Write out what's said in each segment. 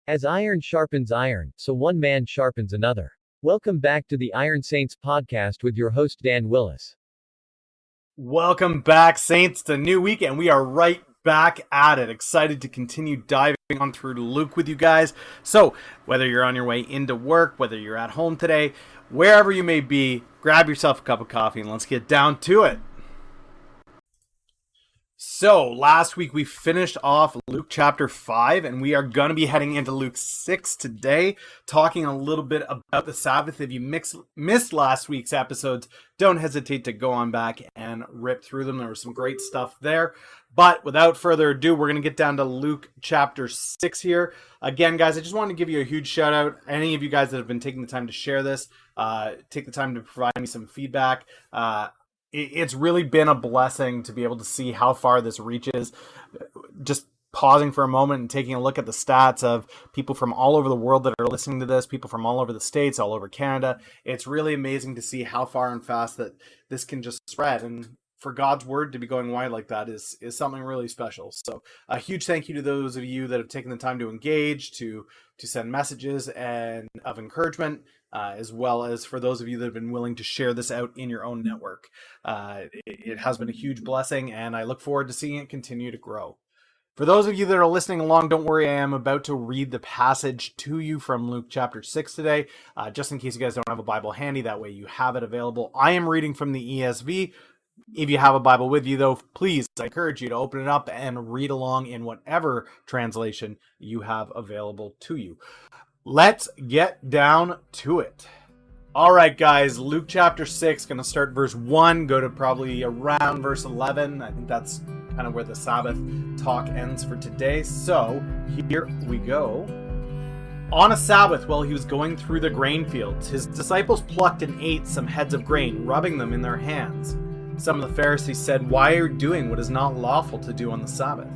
As iron sharpens iron, so one man sharpens another. Welcome back to the Iron Saints podcast with your host Dan Willis. Welcome back, Saints, to a new week, and we are right back at it. Excited to continue diving on through Luke with you guys. So, whether you're on your way into work, whether you're at home today, wherever you may be, grab yourself a cup of coffee and let's get down to it. So, last week we finished off Luke chapter 5, and we are going to be heading into Luke 6 today, talking a little bit about the Sabbath. If you missed last week's episodes, don't hesitate to go on back and rip through them. There was some great stuff there. But without further ado, we're going to get down to Luke chapter 6 here. Again, guys, I just wanted to give you a huge shout out. Any of you guys that have been taking the time to share this, take the time to provide me some feedback. It's really been a blessing to be able to see how far this reaches. Just pausing for a moment and taking a look at the stats of people from all over the world that are listening to this, people from all over the States, all over Canada. It's really amazing to see how far and fast that this can just spread. And for God's word to be going wide like that is something really special. So a huge thank you to those of you that have taken the time to engage, to send messages and of encouragement, as well as for those of you that have been willing to share this out in your own network. It has been a huge blessing, and I look forward to seeing it continue to grow. For those of you that are listening along, don't worry, I am about to read the passage to you from Luke chapter 6 today, just in case you guys don't have a Bible handy. That way you have it available. I am reading from the ESV. If you have a Bible with you, though, please, I encourage you to open it up and read along in whatever translation you have available to you. Let's get down to it. All right, guys, Luke chapter 6, going to start verse 1, go to probably around verse 11. I think that's kind of where the Sabbath talk ends for today. So here we go. On a Sabbath, while he was going through the grain fields, his disciples plucked and ate some heads of grain, rubbing them in their hands. Some of the Pharisees said, "Why are you doing what is not lawful to do on the Sabbath?"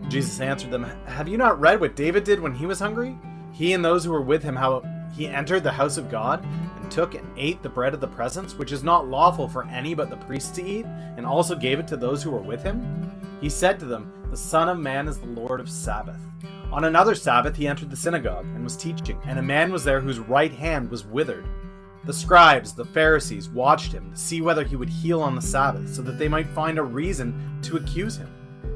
Jesus answered them, "Have you not read what David did when he was hungry? He and those who were with him, how he entered the house of God and took and ate the bread of the presence, which is not lawful for any but the priests to eat, and also gave it to those who were with him? He said to them, 'The Son of Man is the Lord of Sabbath.' On another Sabbath he entered the synagogue and was teaching, and a man was there whose right hand was withered. The scribes, the Pharisees, watched him to see whether he would heal on the Sabbath, so that they might find a reason to accuse him.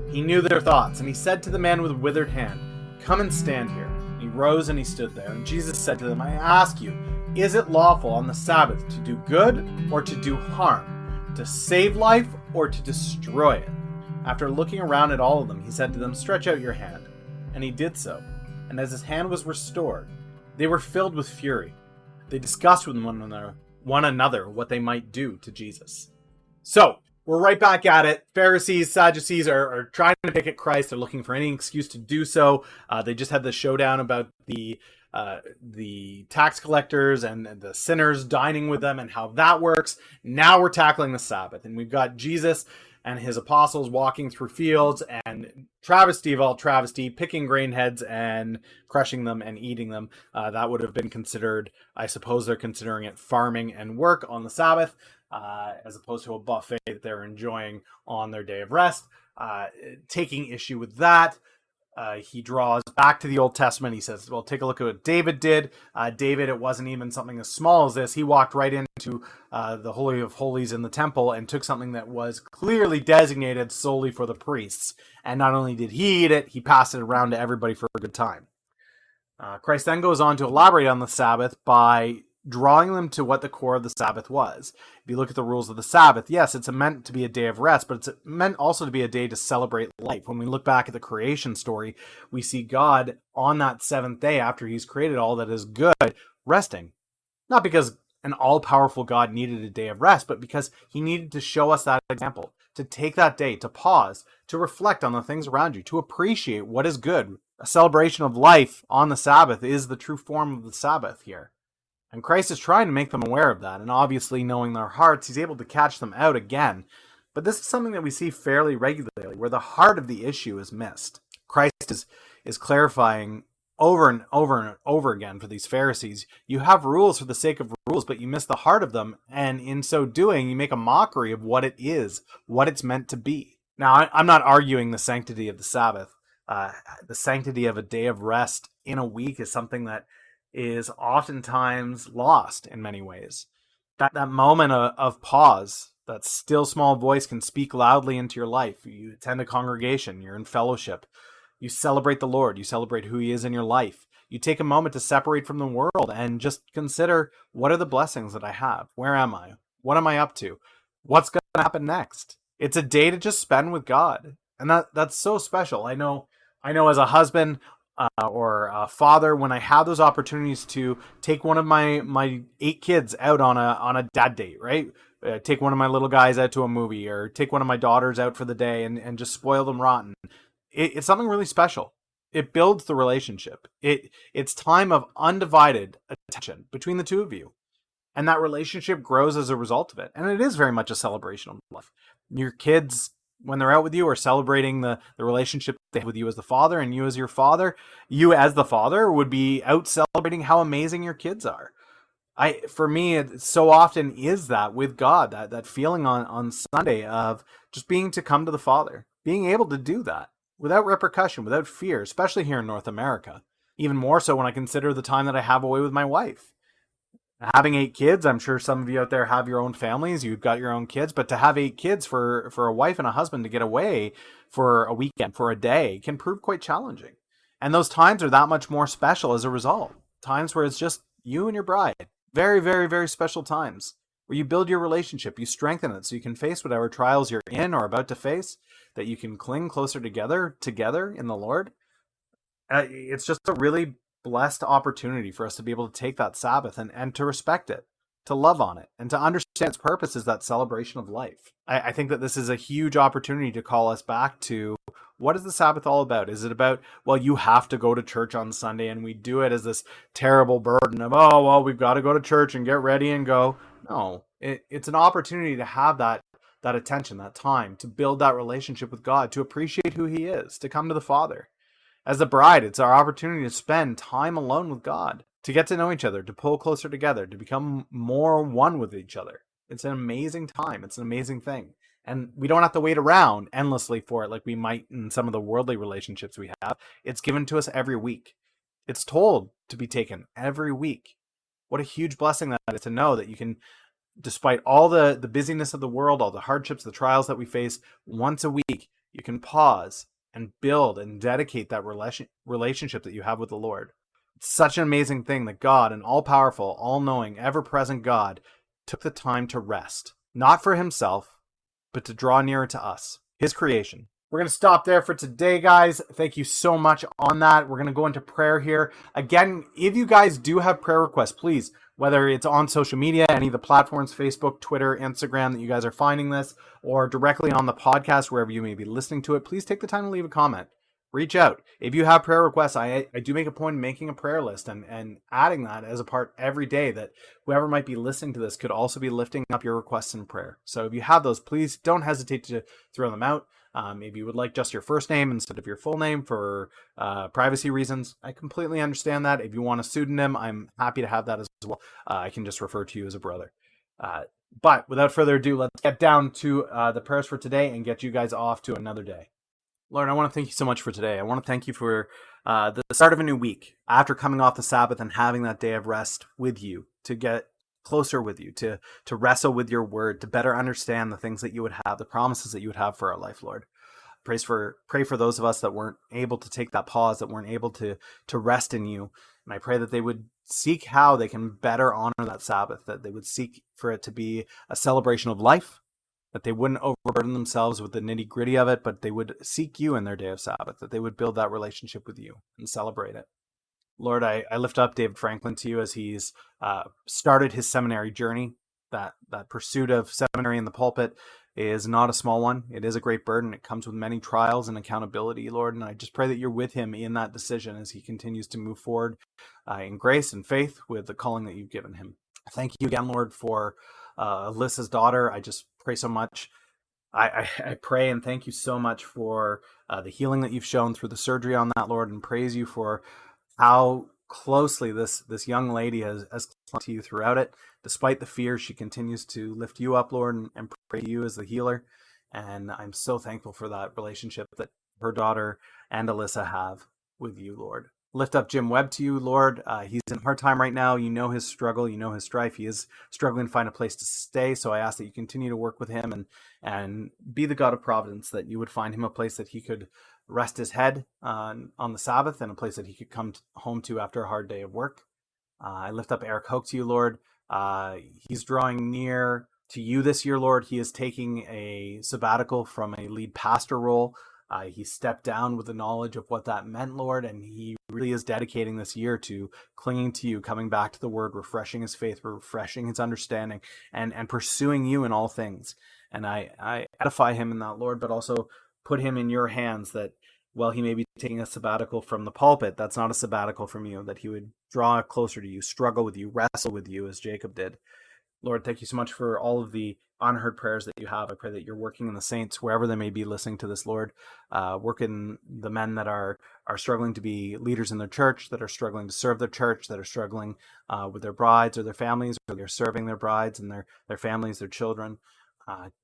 He knew their thoughts, and he said to the man with the withered hand, 'Come and stand here.' He rose and he stood there. And Jesus said to them, 'I ask you, is it lawful on the Sabbath to do good or to do harm, to save life or to destroy it?' After looking around at all of them, he said to them, 'Stretch out your hand.' And he did so. And as his hand was restored, they were filled with fury. They discussed with one another what they might do to Jesus." So, we're right back at it. Pharisees, Sadducees are trying to pick at Christ. They're looking for any excuse to do so. They just had the showdown about the tax collectors and the sinners dining with them and how that works. Now we're tackling the Sabbath. And we've got Jesus and his apostles walking through fields and travesty of all travesty, picking grain heads and crushing them and eating them. That would have been considered, I suppose they're considering it farming and work on the Sabbath, as opposed to a buffet that they're enjoying on their day of rest. Taking issue with that, he draws back to the Old Testament. He says, well, take a look at what David did. David, it wasn't even something as small as this. He walked right into the Holy of Holies in the temple and took something that was clearly designated solely for the priests. And not only did he eat it, he passed it around to everybody for a good time. Christ then goes on to elaborate on the Sabbath by drawing them to what the core of the Sabbath was. If you look at the rules of the Sabbath, yes, it's meant to be a day of rest, but it's meant also to be a day to celebrate life. When we look back at the creation story, we see God on that seventh day after he's created all that is good, resting. Not because an all-powerful God needed a day of rest, but because he needed to show us that example, to take that day, to pause, to reflect on the things around you, to appreciate what is good. A celebration of life on the Sabbath is the true form of the Sabbath here. And Christ is trying to make them aware of that, and obviously knowing their hearts, he's able to catch them out again. But this is something that we see fairly regularly, where the heart of the issue is missed. Christ is clarifying over and over and over again for these Pharisees. You have rules for the sake of rules, but you miss the heart of them, and in so doing, you make a mockery of what it is, what it's meant to be. Now, I'm not arguing the sanctity of the Sabbath. The sanctity of a day of rest in a week is something that is oftentimes lost in many ways. That moment of pause, that still small voice can speak loudly into your life. You attend a congregation, you're in fellowship, you celebrate the Lord, you celebrate who he is in your life. You take a moment to separate from the world and just consider, what are the blessings that I have? Where am I? What am I up to? What's going to happen next? It's a day to just spend with God. And that's so special. I know as a husband, or a father, when I have those opportunities to take one of my 8 kids out on a dad date, right? Take one of my little guys out to a movie, or take one of my daughters out for the day and just spoil them rotten. It's something really special. It builds the relationship. It's time of undivided attention between the two of you. And that relationship grows as a result of it. And it is very much a celebration of life. Your kids, when they're out with you, are celebrating the relationship they have with you as the father, and you as your father. You as the father would be out celebrating how amazing your kids are. For me, it so often is that with God, that feeling on Sunday of just being to come to the Father, being able to do that without repercussion, without fear, especially here in North America. Even more so when I consider the time that I have away with my wife. Having 8 kids, I'm sure some of you out there have your own families, you've got your own kids, but to have 8 kids for a wife and a husband to get away for a weekend, for a day, can prove quite challenging. And those times are that much more special as a result. Times where it's just you and your bride. Very, very, very special times where you build your relationship, you strengthen it so you can face whatever trials you're in or about to face, that you can cling closer together in the Lord. It's just a really blessed opportunity for us to be able to take that Sabbath and to respect it, to love on it, and to understand its purpose is that celebration of life. I think that this is a huge opportunity to call us back to, what is the Sabbath all about? Is it about, well, you have to go to church on Sunday, and we do it as this terrible burden of, oh, well, we've got to go to church and get ready and go. No, it's an opportunity to have that attention, that time, to build that relationship with God, to appreciate who he is, to come to the Father. As the bride, it's our opportunity to spend time alone with God, to get to know each other, to pull closer together, to become more one with each other. It's an amazing time. It's an amazing thing. And we don't have to wait around endlessly for it like we might in some of the worldly relationships we have. It's given to us every week. It's told to be taken every week. What a huge blessing that is, to know that you can, despite all the busyness of the world, all the hardships, the trials that we face, once a week, you can pause and build and dedicate that relationship that you have with the Lord. It's such an amazing thing that God, an all-powerful, all-knowing, ever-present God, took the time to rest, not for himself, but to draw nearer to us, his creation. We're going to stop there for today, guys. Thank you so much on that. We're going to go into prayer here. Again, if you guys do have prayer requests, please, whether it's on social media, any of the platforms, Facebook, Twitter, Instagram, that you guys are finding this, or directly on the podcast, wherever you may be listening to it, please take the time to leave a comment. Reach out. If you have prayer requests, I do make a point of making a prayer list and adding that as a part every day, that whoever might be listening to this could also be lifting up your requests in prayer. So if you have those, please don't hesitate to throw them out. If you would like just your first name instead of your full name for privacy reasons, I completely understand that. If you want a pseudonym, I'm happy to have that as well. I can just refer to you as a brother. But without further ado, let's get down to the prayers for today and get you guys off to another day. Lord, I want to thank you so much for today. I want to thank you for the start of a new week, after coming off the Sabbath and having that day of rest with you, to get closer with you, to wrestle with your word, to better understand the things that you would have, the promises that you would have for our life, Lord. Pray for those of us that weren't able to take that pause, that weren't able to rest in you. And I pray that they would seek how they can better honor that Sabbath, that they would seek for it to be a celebration of life, that they wouldn't overburden themselves with the nitty gritty of it, but they would seek you in their day of Sabbath, that they would build that relationship with you and celebrate it. Lord, I lift up David Franklin to you as he's started his seminary journey. That pursuit of seminary in the pulpit is not a small one. It is a great burden. It comes with many trials and accountability, Lord. And I just pray that you're with him in that decision as he continues to move forward in grace and faith with the calling that you've given him. Thank you again, Lord, for Alyssa's daughter. I just pray so much. I pray and thank you so much for the healing that you've shown through the surgery on that, Lord, and praise you for how closely this young lady has clung to you throughout it. Despite the fear, she continues to lift you up, Lord, and pray to you as the healer. And I'm so thankful for that relationship that her daughter and Alyssa have with you, Lord. Lift up Jim Webb to you, Lord. He's in a hard time right now. You know his struggle. You know his strife. He is struggling to find a place to stay. So I ask that you continue to work with him and be the God of providence, that you would find him a place that he could rest his head on the Sabbath, and a place that he could come home to after a hard day of work. I lift up Eric Hoke to you, Lord. He's drawing near to you this year, Lord. He is taking a sabbatical from a lead pastor role. He stepped down with the knowledge of what that meant, Lord, and he really is dedicating this year to clinging to you, coming back to the word, refreshing his faith, refreshing his understanding, and pursuing you in all things. And I edify him in that, Lord, but also put him in your hands, that while he may be taking a sabbatical from the pulpit, that's not a sabbatical from you, that he would draw closer to you, struggle with you, wrestle with you as Jacob did. Lord, thank you so much for all of the unheard prayers that you have. I pray that you're working in the saints, wherever they may be listening to this, Lord. Work in the men that are struggling to be leaders in their church, that are struggling to serve their church, that are struggling with their brides or their families, or they're serving their brides and their families, their children.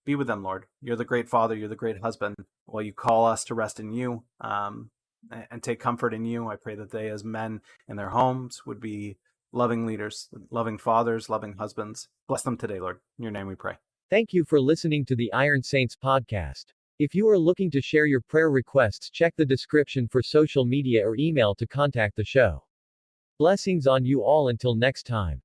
Be with them, Lord. You're the great Father. You're the great husband. While you call us to rest in you and take comfort in you, I pray that they, as men in their homes, would be loving leaders, loving fathers, loving husbands. Bless them today, Lord. In your name we pray. Thank you for listening to the Iron Saints podcast. If you are looking to share your prayer requests, check the description for social media or email to contact the show. Blessings on you all until next time.